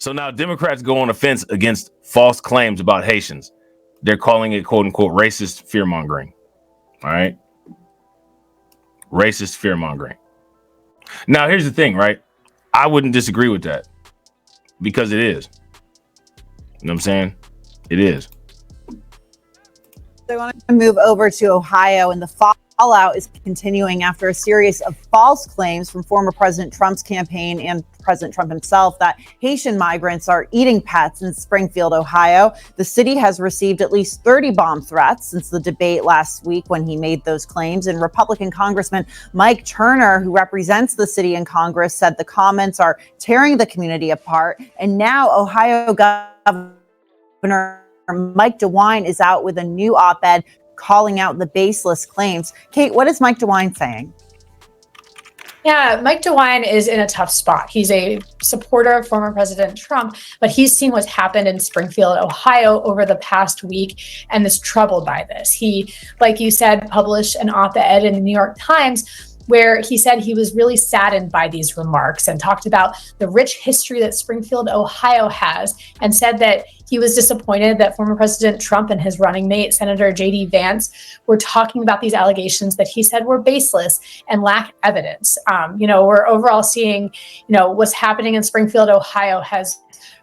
So now Democrats go on offense against false claims about Haitians. They're calling it, quote unquote, racist fear mongering. All right. Racist fear mongering. Now, here's the thing, right? I wouldn't disagree with that because it is. You know what I'm saying? It is. So I want to move over to Ohio, and the fallout is continuing after a series of false claims from former President Trump's campaign and President Trump himself that Haitian migrants are eating pets in Springfield, Ohio. The city has received at least 30 bomb threats since the debate last week when he made those claims. And Republican Congressman Mike Turner, who represents the city in Congress, said the comments are tearing the community apart. And now Ohio Governor Mike DeWine is out with a new op-ed calling out the baseless claims. Kate, what is Mike DeWine saying? Yeah, Mike DeWine is in a tough spot. He's a supporter of former President Trump, but he's seen what's happened in Springfield, Ohio over the past week and is troubled by this. He, like you said, published an op-ed in the New York Times where he said he was really saddened by these remarks and talked about the rich history that Springfield, Ohio has, and said that he was disappointed that former President Trump and his running mate, Senator JD Vance, were talking about these allegations that he said were baseless and lack evidence. We're overall seeing, what's happening in Springfield, Ohio has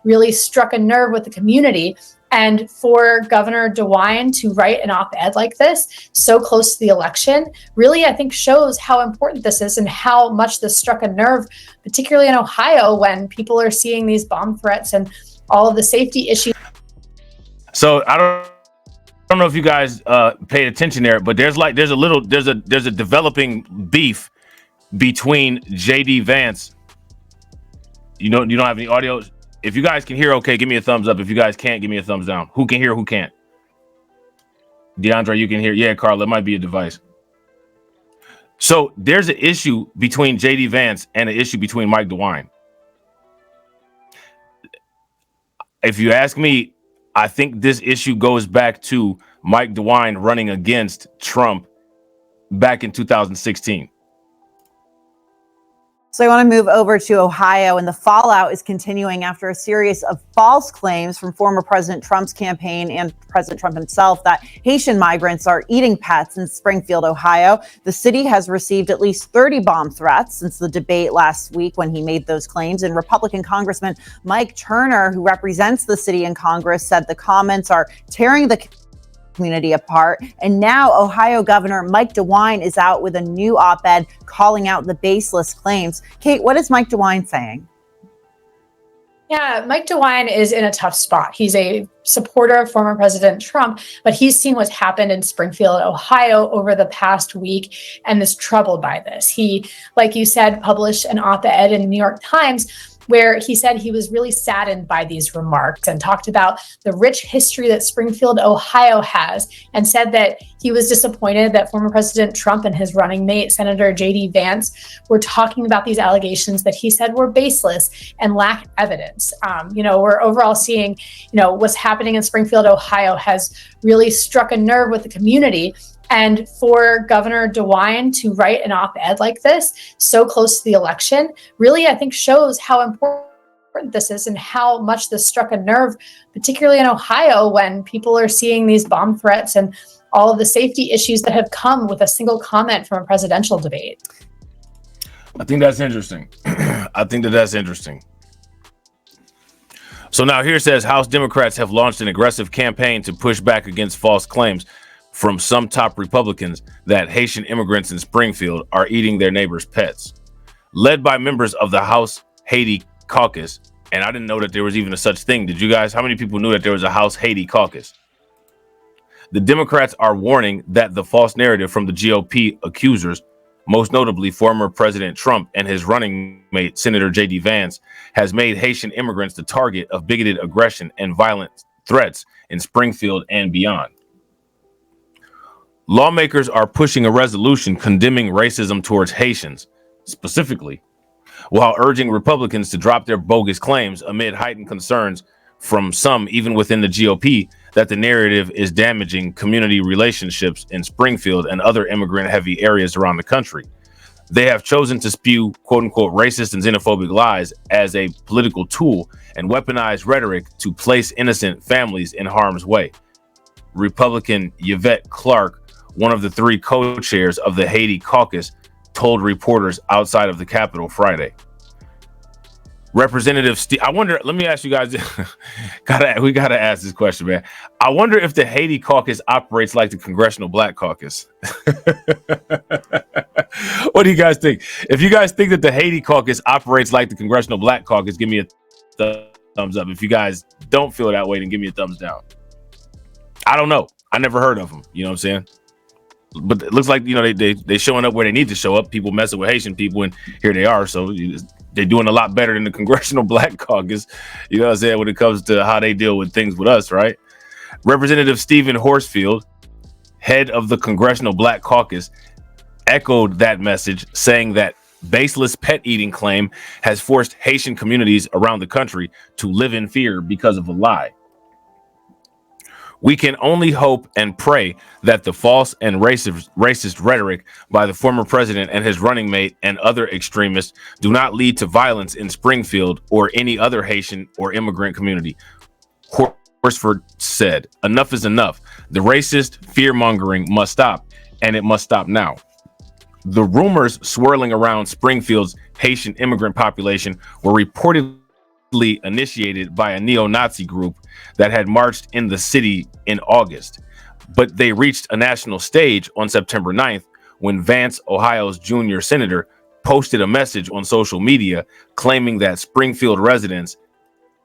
really struck a nerve with the community. And for Governor DeWine to write an op-ed like this so close to the election really, I think, shows how important this is and how much this struck a nerve, particularly in Ohio, when people are seeing these bomb threats and all of the safety issues. So I don't know if you guys paid attention there, but there's a developing beef between JD Vance. You don't have any audio. If you guys can hear, okay, give me a thumbs up. If you guys can't, give me a thumbs down. Who can hear, who can't? DeAndre, you can hear. Yeah, Carl, it might be a device. So there's an issue between JD Vance and an issue between Mike DeWine. If you ask me, I think this issue goes back to Mike DeWine running against Trump back in 2016. So I want to move over to Ohio, and the fallout is continuing after a series of false claims from former President Trump's campaign and President Trump himself that Haitian migrants are eating pets in Springfield, Ohio. The city has received at least 30 bomb threats since the debate last week when he made those claims. And Republican Congressman Mike Turner, who represents the city in Congress, said the comments are tearing the community apart. And now Ohio Governor Mike DeWine is out with a new op-ed calling out the baseless claims. Kate, what is Mike DeWine saying? Yeah, Mike DeWine is in a tough spot. He's a supporter of former President Trump, but he's seen what's happened in Springfield, Ohio over the past week and is troubled by this. He, like you said, published an op-ed in the New York Times where he said he was really saddened by these remarks and talked about the rich history that Springfield, Ohio has, and said that he was disappointed that former President Trump and his running mate, Senator JD Vance, were talking about these allegations that he said were baseless and lack evidence. We're overall seeing, what's happening in Springfield, Ohio has really struck a nerve with the community. And for Governor DeWine to write an op-ed like this so close to the election really, I think, shows how important this is and how much this struck a nerve, particularly in Ohio, when people are seeing these bomb threats and all of the safety issues that have come with a single comment from a presidential debate. I think that's interesting. I think that's interesting. So now here it says House Democrats have launched an aggressive campaign to push back against false claims from some top Republicans that Haitian immigrants in Springfield are eating their neighbors' pets. Led by members of the House Haiti Caucus, and I didn't know that there was even a such thing. Did you guys? How many people knew that there was a House Haiti Caucus? The Democrats are warning that the false narrative from the GOP accusers, most notably former President Trump and his running mate, Senator JD Vance, has made Haitian immigrants the target of bigoted aggression and violent threats in Springfield and beyond. Lawmakers are pushing a resolution condemning racism towards Haitians, specifically, while urging Republicans to drop their bogus claims amid heightened concerns from some, even within the GOP, that the narrative is damaging community relationships in Springfield and other immigrant-heavy areas around the country. They have chosen to spew quote unquote racist and xenophobic lies as a political tool and weaponize rhetoric to place innocent families in harm's way. Republican Yvette Clarke, one of the 3 co-chairs of the Haiti caucus, told reporters outside of the Capitol Friday. Representative Steve, I wonder, let me ask you guys, we gotta ask this question, man. I wonder if the Haiti caucus operates like the Congressional Black Caucus. What do you guys think? If you guys think that the Haiti caucus operates like the Congressional Black Caucus, give me a thumbs up. If you guys don't feel that way, then give me a thumbs down. I don't know. I never heard of them. You know what I'm saying? But it looks like, you know, they showing up where they need to show up. People messing with Haitian people, and here they are. So they're doing a lot better than the Congressional Black Caucus, you know what I'm saying, when it comes to how they deal with things with us, right? Representative Stephen Horsfield, head of the Congressional Black Caucus, echoed that message, saying that baseless pet eating claim has forced Haitian communities around the country to live in fear because of a lie. We can only hope and pray that the false and racist rhetoric by the former president and his running mate and other extremists do not lead to violence in Springfield or any other Haitian or immigrant community. Horsford said, "Enough is enough. The racist fear-mongering must stop, and it must stop now." The rumors swirling around Springfield's Haitian immigrant population were reportedly initiated by a neo-Nazi group that had marched in the city in August, but they reached a national stage on September 9th when Vance, Ohio's junior senator, posted a message on social media claiming that Springfield residents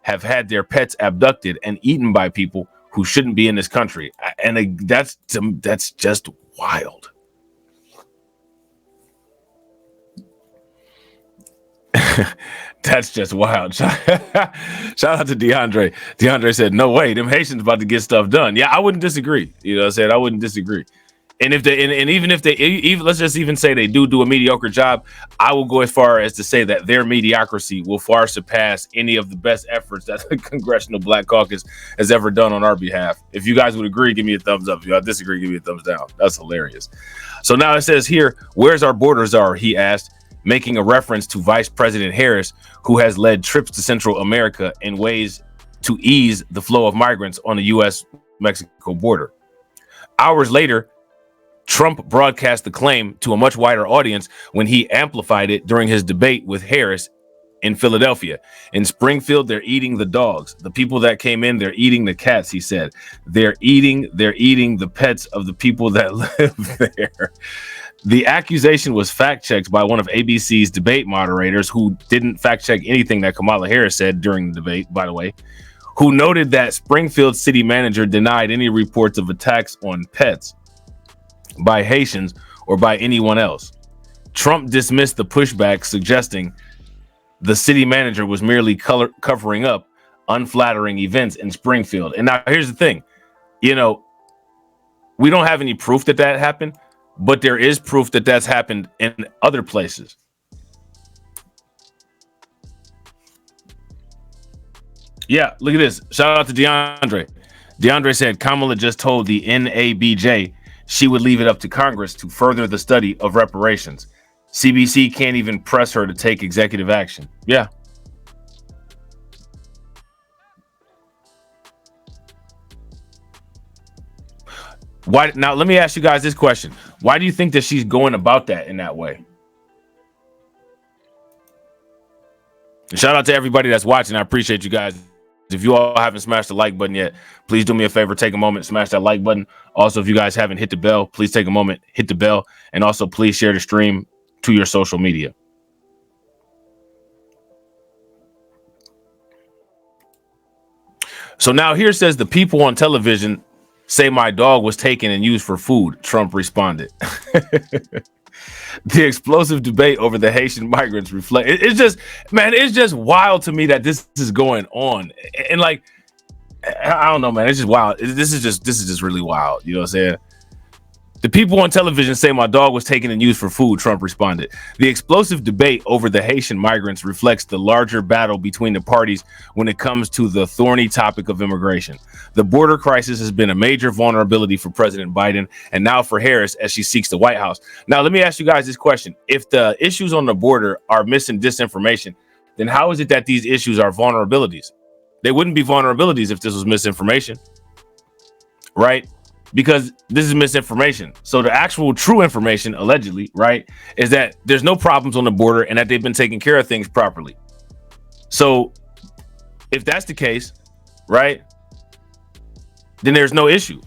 have had their pets abducted and eaten by people who shouldn't be in this country. And that's just wild. That's just wild. Shout out to DeAndre. DeAndre said, "No way, them Haitians about to get stuff done." Yeah, I wouldn't disagree. You know what I said? I wouldn't disagree. And if they, and even if they, even let's just even say they do a mediocre job, I will go as far as to say that their mediocrity will far surpass any of the best efforts that the Congressional Black Caucus has ever done on our behalf. If you guys would agree, give me a thumbs up. If y'all disagree, give me a thumbs down. That's hilarious. So now it says here, "Where's our borders are?" he asked, making a reference to Vice President Harris, who has led trips to Central America in ways to ease the flow of migrants on the U.S.-Mexico border. Hours later, Trump broadcast the claim to a much wider audience when he amplified it during his debate with Harris in Philadelphia. "In Springfield, they're eating the dogs. The people that came in, they're eating the cats," he said. They're eating the pets of the people that live there." The accusation was fact-checked by one of ABC's debate moderators, who didn't fact-check anything that Kamala Harris said during the debate, by the way, who noted that Springfield city manager denied any reports of attacks on pets by Haitians or by anyone else. Trump dismissed the pushback, suggesting the city manager was merely covering up unflattering events in Springfield. And now here's the thing, you know, we don't have any proof that that happened, but there is proof that that's happened in other places. Yeah, look at this. Shout out to DeAndre. DeAndre said Kamala just told the NABJ she would leave it up to Congress to further the study of reparations. CBC can't even press her to take executive action. Yeah. Why now? Let me ask you guys this question. Why do you think that she's going about that in that way? Shout out to everybody that's watching. I appreciate you guys. If you all haven't smashed the like button yet, please do me a favor, take a moment, smash that like button. Also, if you guys haven't hit the bell, please take a moment, hit the bell, and also please share the stream to your social media. So now here says the people on television say my dog was taken and used for food, Trump responded. The explosive debate over the Haitian migrants reflect. It's just, man, it's just wild to me that this is going on. And like, I don't know, man, it's just wild. This is just really wild. You know what I'm saying? The people on television say my dog was taken and used for food, Trump responded. The explosive debate over the Haitian migrants reflects the larger battle between the parties when it comes to the thorny topic of immigration. The border crisis has been a major vulnerability for President Biden and now for Harris as she seeks the White House. Now, let me ask you guys this question. If the issues on the border are mis and disinformation, then how is it that these issues are vulnerabilities? They wouldn't be vulnerabilities if this was misinformation, right? Because this is misinformation. So the actual true information, allegedly, right, is that there's no problems on the border and that they've been taking care of things properly. So if that's the case, right, then there's no issue.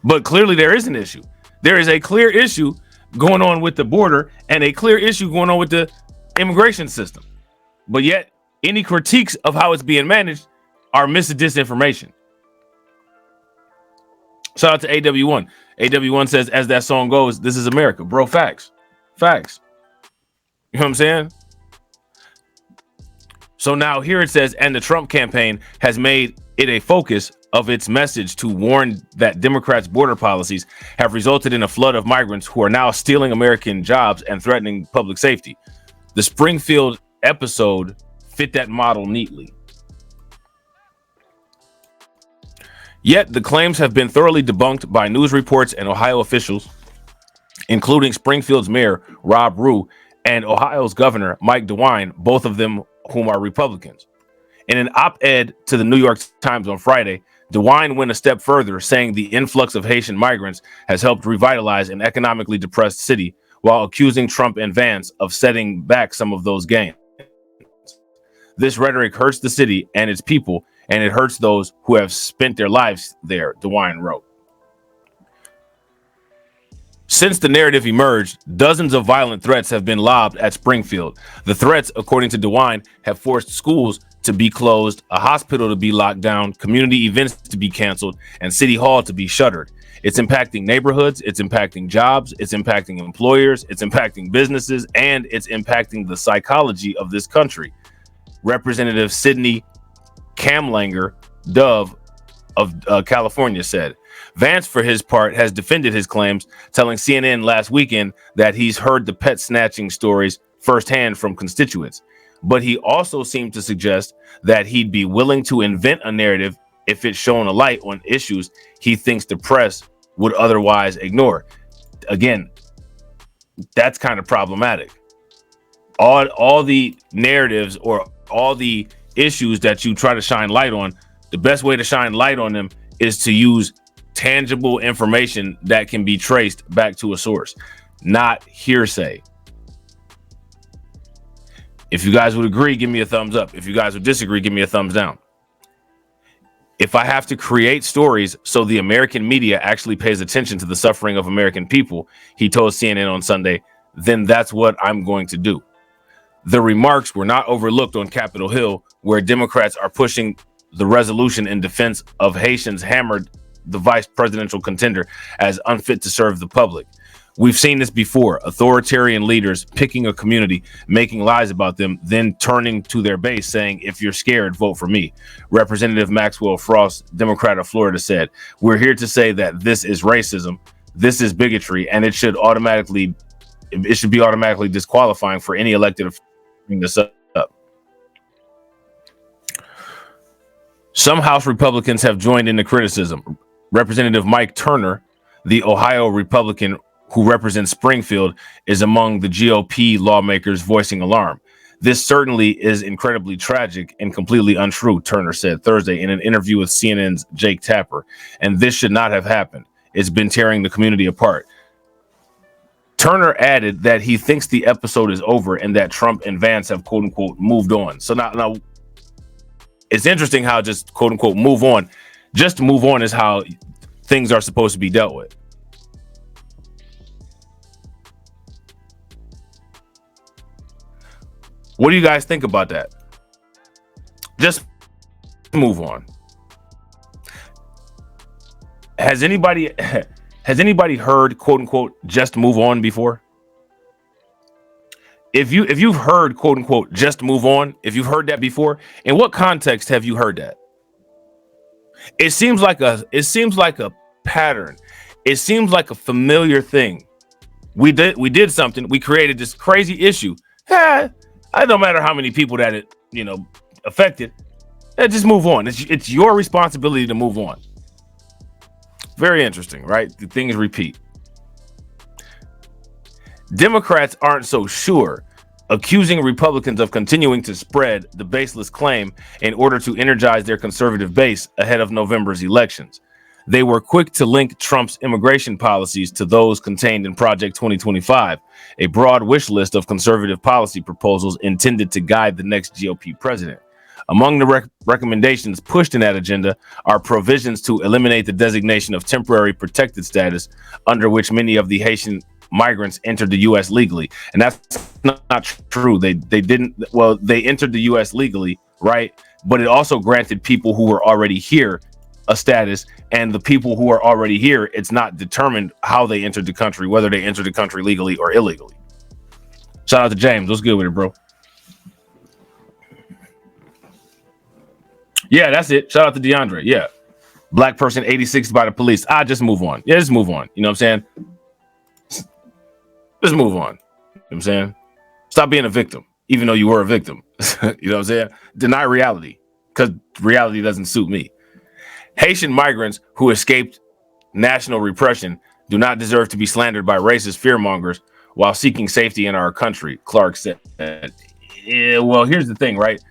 But clearly there is an issue. There is a clear issue going on with the border and a clear issue going on with the immigration system. But yet any critiques of how it's being managed are mis and disinformation. Shout out to AW1. AW1 says, as that song goes, this is America. Bro, facts. Facts. You know what I'm saying? So now here it says, and the Trump campaign has made it a focus of its message to warn that Democrats' border policies have resulted in a flood of migrants who are now stealing American jobs and threatening public safety. The Springfield episode fit that model neatly. Yet the claims have been thoroughly debunked by news reports and Ohio officials, including Springfield's mayor, Rob Rue, and Ohio's governor, Mike DeWine, both of them whom are Republicans. In an op-ed to the New York Times on Friday, DeWine went a step further, saying the influx of Haitian migrants has helped revitalize an economically depressed city, while accusing Trump and Vance of setting back some of those gains. This rhetoric hurts the city and its people, and it hurts those who have spent their lives there, DeWine wrote. Since the narrative emerged, dozens of violent threats have been lobbed at Springfield. The threats, according to DeWine, have forced schools to be closed, a hospital to be locked down, community events to be canceled, and City Hall to be shuttered. It's impacting neighborhoods, it's impacting jobs, it's impacting employers, it's impacting businesses, and it's impacting the psychology of this country. Representative Sidney Kamlanger Dove of California said. Vance, for his part, has defended his claims, telling CNN last weekend that he's heard the pet snatching stories firsthand from constituents. But he also seemed to suggest that he'd be willing to invent a narrative if it shone a light on issues he thinks the press would otherwise ignore. Again, that's kind of problematic. All the narratives or all the issues that you try to shine light on, the best way to shine light on them is to use tangible information that can be traced back to a source, not hearsay. If you guys would agree, give me a thumbs up. If you guys would disagree, give me a thumbs down. If I have to create stories so the American media actually pays attention to the suffering of American people, he told CNN on Sunday, then that's what I'm going to do. The remarks were not overlooked on Capitol Hill, where Democrats are pushing the resolution in defense of Haitians hammered the vice presidential contender as unfit to serve the public. We've seen this before, authoritarian leaders picking a community, making lies about them, then turning to their base saying, if you're scared, vote for me. Representative Maxwell Frost, Democrat of Florida, said, we're here to say that this is racism, this is bigotry, and it should be automatically disqualifying for any elected official to bring this up. Some House Republicans have joined in the criticism. Representative Mike Turner, the Ohio Republican who represents Springfield, is among the GOP lawmakers voicing alarm. This certainly is incredibly tragic and completely untrue, Turner said Thursday in an interview with CNN's Jake Tapper. And this should not have happened. It's been tearing the community apart. Turner added that he thinks the episode is over and that Trump and Vance have, quote unquote, moved on. So now it's interesting how just, quote unquote, move on. Just to move on is how things are supposed to be dealt with. What do you guys think about that? Just move on. Has anybody heard, quote unquote, just move on before? If you've heard, quote unquote, just move on, if you've heard that before, in what context have you heard that? It seems like a pattern. It seems like a familiar thing. We did something. We created this crazy issue. It don't matter how many people that it, affected. Just move on. It's your responsibility to move on. Very interesting, right? The things repeat. Democrats aren't so sure, accusing Republicans of continuing to spread the baseless claim in order to energize their conservative base ahead of November's elections. They were quick to link Trump's immigration policies to those contained in Project 2025, a broad wish list of conservative policy proposals intended to guide the next GOP president. Among the recommendations pushed in that agenda are provisions to eliminate the designation of temporary protected status, under which many of the Haitian migrants entered the U.S. legally. And that's not true. They didn't. Well, they entered the U.S. legally, right? But it also granted people who were already here a status, and the people who are already here, it's not determined how they entered the country, whether they entered the country legally or illegally. Shout out to James. What's good with it, bro? Yeah, that's it. Shout out to DeAndre. Yeah. Black person 86 by the police. Just move on. Yeah, just move on. You know what I'm saying? Just move on. You know what I'm saying? Stop being a victim, even though you were a victim. You know what I'm saying? Deny reality, because reality doesn't suit me. Haitian migrants who escaped national repression do not deserve to be slandered by racist fearmongers while seeking safety in our country, Clark said. Yeah, well, here's the thing, right?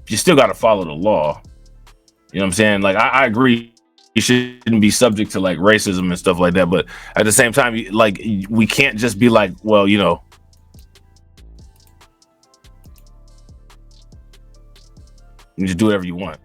You still got to follow the law. You know what I'm saying? Like, I agree. You shouldn't be subject to like racism and stuff like that. But at the same time, like, we can't just be like, well, you just do whatever you want.